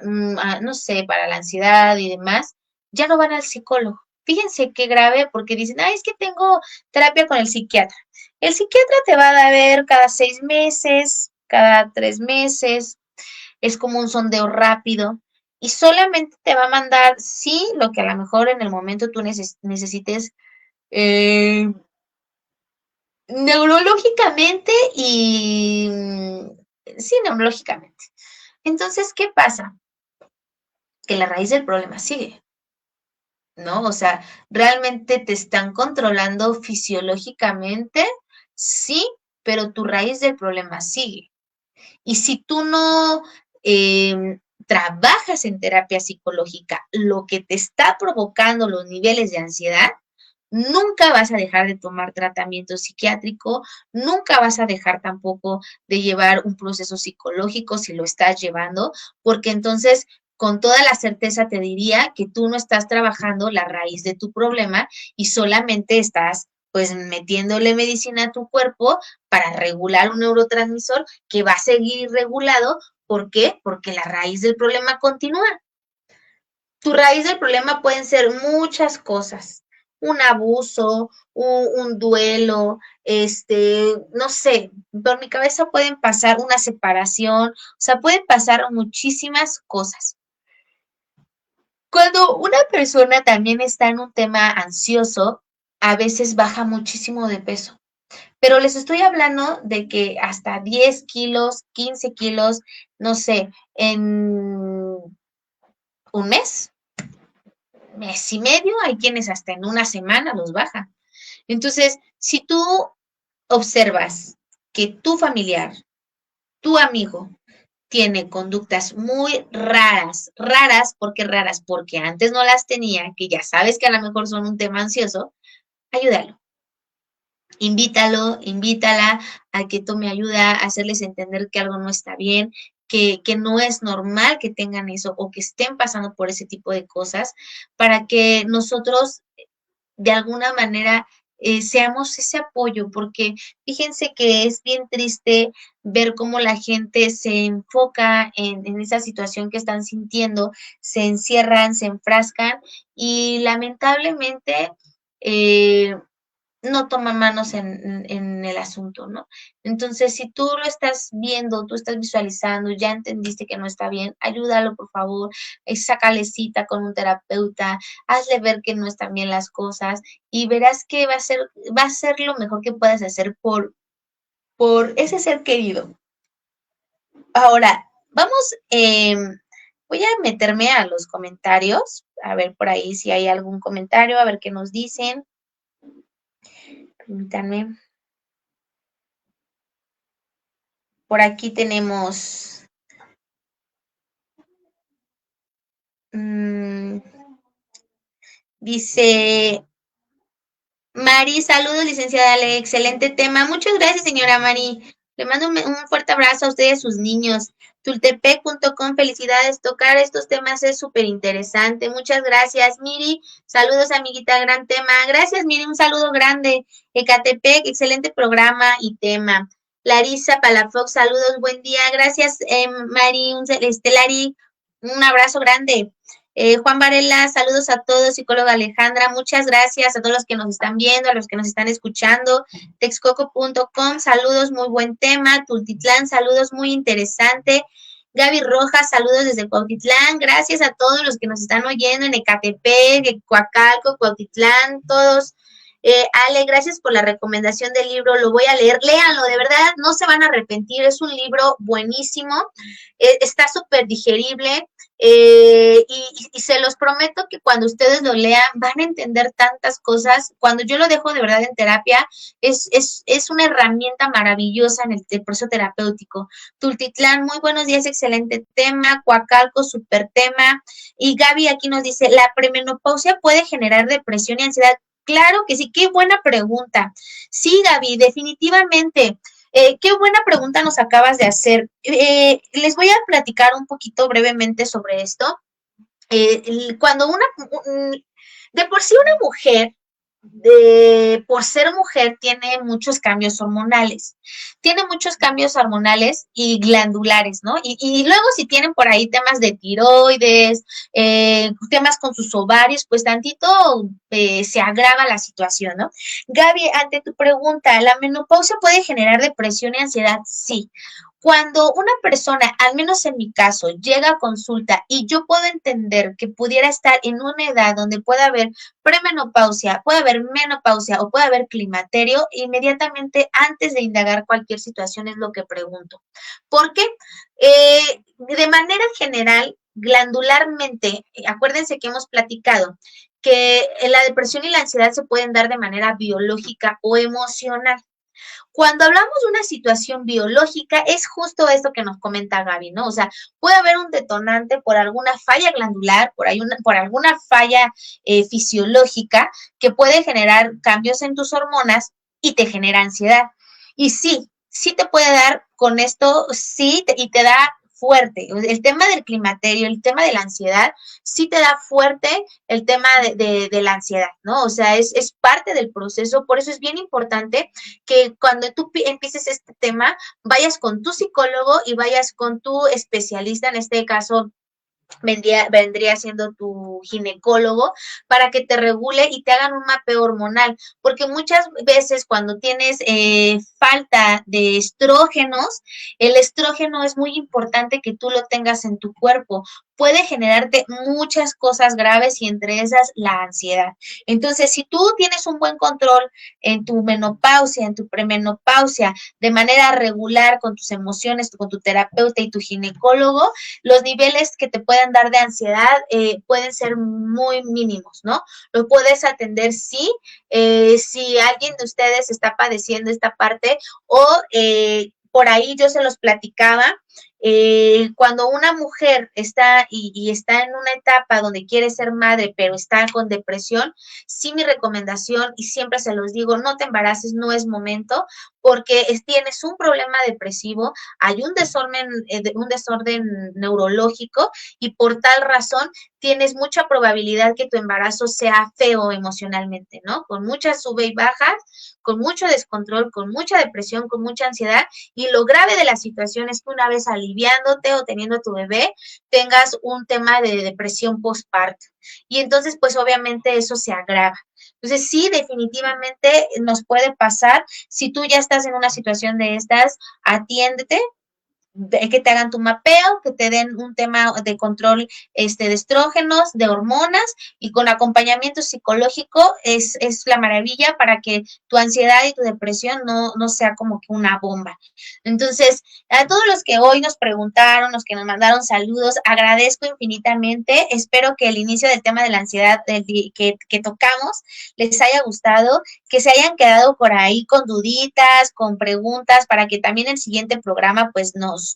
no sé, para la ansiedad y demás, ya no van al psicólogo. Fíjense qué grave, porque dicen, es que tengo terapia con el psiquiatra. El psiquiatra te va a ver cada 6 meses, cada 3 meses, es como un sondeo rápido y solamente te va a mandar, sí, lo que a lo mejor en el momento tú necesites eh, neurológicamente y sí, neurológicamente. Entonces, ¿qué pasa? Que la raíz del problema sigue, ¿no? O sea, realmente te están controlando fisiológicamente, sí, pero tu raíz del problema sigue. Y si tú no trabajas en terapia psicológica, lo que te está provocando los niveles de ansiedad, nunca vas a dejar de tomar tratamiento psiquiátrico, nunca vas a dejar tampoco de llevar un proceso psicológico si lo estás llevando, porque entonces con toda la certeza te diría que tú no estás trabajando la raíz de tu problema y solamente estás pues metiéndole medicina a tu cuerpo para regular un neurotransmisor que va a seguir regulado. ¿Por qué? Porque la raíz del problema continúa. Tu raíz del problema pueden ser muchas cosas. un abuso, un duelo, no sé, por mi cabeza pueden pasar una separación, o sea, pueden pasar muchísimas cosas. Cuando una persona también está en un tema ansioso, a veces baja muchísimo de peso. Pero les estoy hablando de que hasta 10 kilos, 15 kilos, no sé, en un mes y medio, hay quienes hasta en una semana los bajan. Entonces, si tú observas que tu familiar, tu amigo, tiene conductas muy raras, raras, porque antes no las tenía, que ya sabes que a lo mejor son un tema ansioso, ayúdalo. Invítalo, invítala a que tome ayuda, a hacerles entender que algo no está bien, que no es normal que tengan eso o que estén pasando por ese tipo de cosas, para que nosotros de alguna manera seamos ese apoyo, porque fíjense que es bien triste ver cómo la gente se enfoca en esa situación que están sintiendo, se encierran, se enfrascan y lamentablemente eh, no toma manos en el asunto, ¿no? Entonces, si tú lo estás viendo, tú estás visualizando, ya entendiste que no está bien, ayúdalo, por favor, sácale cita con un terapeuta, hazle ver que no están bien las cosas y verás que va a ser lo mejor que puedas hacer por ese ser querido. Ahora, vamos, voy a meterme a los comentarios, a ver por ahí si hay algún comentario, a ver qué nos dicen. Permítanme. Por aquí tenemos, mm, dice Mari, saludos, licenciada Ale, excelente tema. Muchas gracias, señora Mari. Le mando un fuerte abrazo a usted y a sus niños. Tultepec.com, felicidades. Tocar estos temas es súper interesante. Muchas gracias, Miri. Saludos, amiguita, gran tema. Gracias, Miri, un saludo grande. Ecatepec, excelente programa y tema. Larisa Palafox, saludos, buen día. Gracias, Mari, Lari, un abrazo grande. Juan Varela, saludos a todos, psicóloga Alejandra, muchas gracias a todos los que nos están viendo, a los que nos están escuchando, texcoco.com, saludos, muy buen tema, Tultitlán, saludos, muy interesante, Gaby Rojas, saludos desde Cuautitlán, gracias a todos los que nos están oyendo en Ecatepec, en Coacalco, Cuautitlán, todos. Ale, gracias por la recomendación del libro, lo voy a leer, léanlo, de verdad, no se van a arrepentir, es un libro buenísimo, está súper digerible, y se los prometo que cuando ustedes lo lean van a entender tantas cosas. Cuando yo lo dejo de verdad en terapia, es una herramienta maravillosa en el proceso terapéutico. Tultitlán, muy buenos días, excelente tema. Coacalco, súper tema. Y Gaby aquí nos dice, ¿la premenopausia puede generar depresión y ansiedad? Claro que sí, qué buena pregunta. Sí, Gaby, definitivamente. Qué buena pregunta nos acabas de hacer. Les voy a platicar un poquito brevemente sobre esto. Cuando de por sí una mujer, por ser mujer, tiene muchos cambios hormonales. Tiene muchos cambios hormonales y glandulares, ¿no? Y luego si tienen por ahí temas de tiroides, temas con sus ovarios, pues tantito se agrava la situación, ¿no? Gaby, ante tu pregunta, ¿la menopausia puede generar depresión y ansiedad? Sí. Cuando una persona, al menos en mi caso, llega a consulta y yo puedo entender que pudiera estar en una edad donde pueda haber premenopausia, puede haber menopausia o puede haber climaterio, inmediatamente antes de indagar cualquier situación es lo que pregunto. ¿Por qué? De manera general, glandularmente, acuérdense que hemos platicado que la depresión y la ansiedad se pueden dar de manera biológica o emocional. Cuando hablamos de una situación biológica, es justo esto que nos comenta Gaby, ¿no? O sea, puede haber un detonante por alguna falla glandular, por alguna falla fisiológica que puede generar cambios en tus hormonas y te genera ansiedad. Y sí, sí te puede dar con esto, sí, y te da fuerte. El tema del climaterio, el tema de la ansiedad, sí te da fuerte el tema de la ansiedad, ¿no? O sea, es parte del proceso, por eso es bien importante que cuando tú empieces este tema, vayas con tu psicólogo y vayas con tu especialista, en este caso, vendría siendo tu ginecólogo para que te regule y te hagan un mapeo hormonal, porque muchas veces cuando tienes falta de estrógenos, el estrógeno es muy importante que tú lo tengas en tu cuerpo. Puede generarte muchas cosas graves y entre esas la ansiedad. Entonces, si tú tienes un buen control en tu menopausia, en tu premenopausia, de manera regular con tus emociones, con tu terapeuta y tu ginecólogo, los niveles que te pueden dar de ansiedad pueden ser muy mínimos, ¿no? Lo puedes atender sí, si alguien de ustedes está padeciendo esta parte o por ahí yo se los platicaba, cuando una mujer está y está en una etapa donde quiere ser madre, pero está con depresión, sí mi recomendación, y siempre se los digo, no te embaraces, no es momento, porque tienes un problema depresivo, hay un desorden neurológico y por tal razón tienes mucha probabilidad que tu embarazo sea feo emocionalmente, ¿no? Con muchas sube y bajas, con mucho descontrol, con mucha depresión, con mucha ansiedad, y lo grave de la situación es que una vez aliviándote o teniendo tu bebé, tengas un tema de depresión postparto. Y entonces, pues obviamente eso se agrava. Entonces, sí, definitivamente nos puede pasar. Si tú ya estás en una situación de estas, atiéndete, que te hagan tu mapeo, que te den un tema de control de estrógenos, de hormonas y con acompañamiento psicológico es la maravilla para que tu ansiedad y tu depresión no sea como que una bomba. Entonces, a todos los que hoy nos preguntaron, los que nos mandaron saludos, agradezco infinitamente. Espero que el inicio del tema de la ansiedad que tocamos les haya gustado, que se hayan quedado por ahí con duditas, con preguntas, para que también el siguiente programa pues nos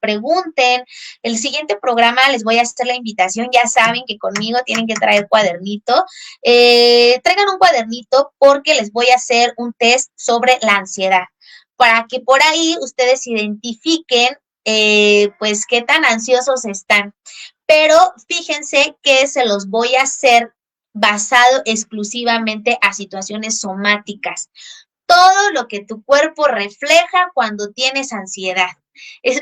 pregunten. El siguiente programa les voy a hacer la invitación, ya saben que conmigo tienen que traer cuadernito. Traigan un cuadernito porque les voy a hacer un test sobre la ansiedad, para que por ahí ustedes identifiquen pues qué tan ansiosos están. Pero fíjense que se los voy a hacer basado exclusivamente a situaciones somáticas, todo lo que tu cuerpo refleja cuando tienes ansiedad.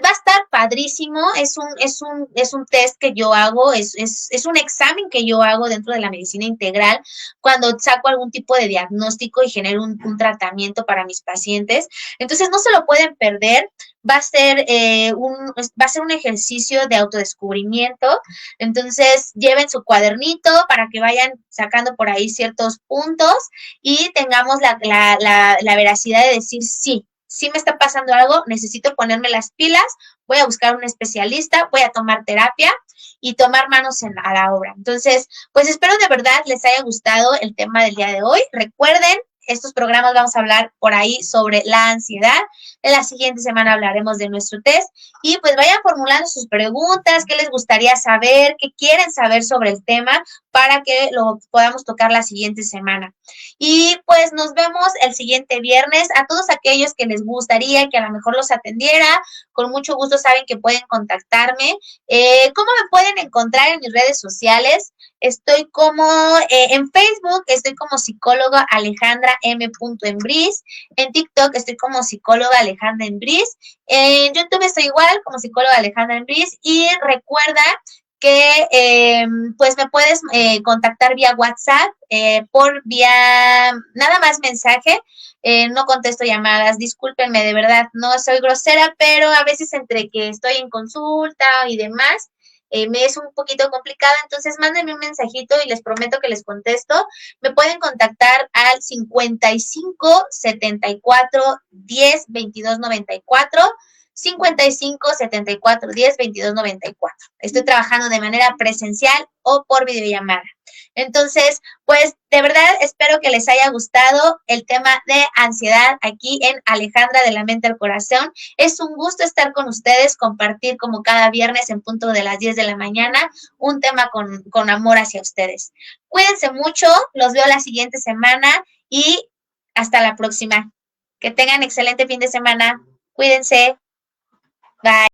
Va a estar padrísimo, es un test que yo hago, es un examen que yo hago dentro de la medicina integral cuando saco algún tipo de diagnóstico y genero un tratamiento para mis pacientes. Entonces no se lo pueden perder, va a ser un ejercicio de autodescubrimiento. Entonces lleven su cuadernito para que vayan sacando por ahí ciertos puntos y tengamos la veracidad de decir sí me está pasando algo, necesito ponerme las pilas, voy a buscar un especialista, voy a tomar terapia y tomar manos a la obra. Entonces, pues espero de verdad les haya gustado el tema del día de hoy. Recuerden, estos programas vamos a hablar por ahí sobre la ansiedad. En la siguiente semana hablaremos de nuestro test y pues vayan formulando sus preguntas, qué les gustaría saber, qué quieren saber sobre el tema para que lo podamos tocar la siguiente semana. Y pues nos vemos el siguiente viernes. A todos aquellos que les gustaría que a lo mejor los atendiera, con mucho gusto saben que pueden contactarme. ¿Cómo me pueden encontrar en mis redes sociales? Estoy como en Facebook, estoy como psicóloga Alejandra M. Embris. En TikTok estoy como psicóloga Alejandra Embris. En YouTube estoy igual como psicóloga Alejandra Embris. Y recuerda que pues me puedes contactar vía WhatsApp, por vía nada más mensaje. No contesto llamadas, discúlpenme, de verdad, no soy grosera, pero a veces entre que estoy en consulta y demás, me es un poquito complicado, entonces mándenme un mensajito y les prometo que les contesto. Me pueden contactar al 55 74 10 22 94, 55 74 10 22 94. Estoy trabajando de manera presencial o por videollamada. Entonces, pues de verdad espero que les haya gustado el tema de ansiedad aquí en Alejandra de la Mente al Corazón. Es un gusto estar con ustedes, compartir como cada viernes en punto de las 10 de la mañana un tema con amor hacia ustedes. Cuídense mucho, los veo la siguiente semana y hasta la próxima. Que tengan excelente fin de semana. Cuídense. Bye.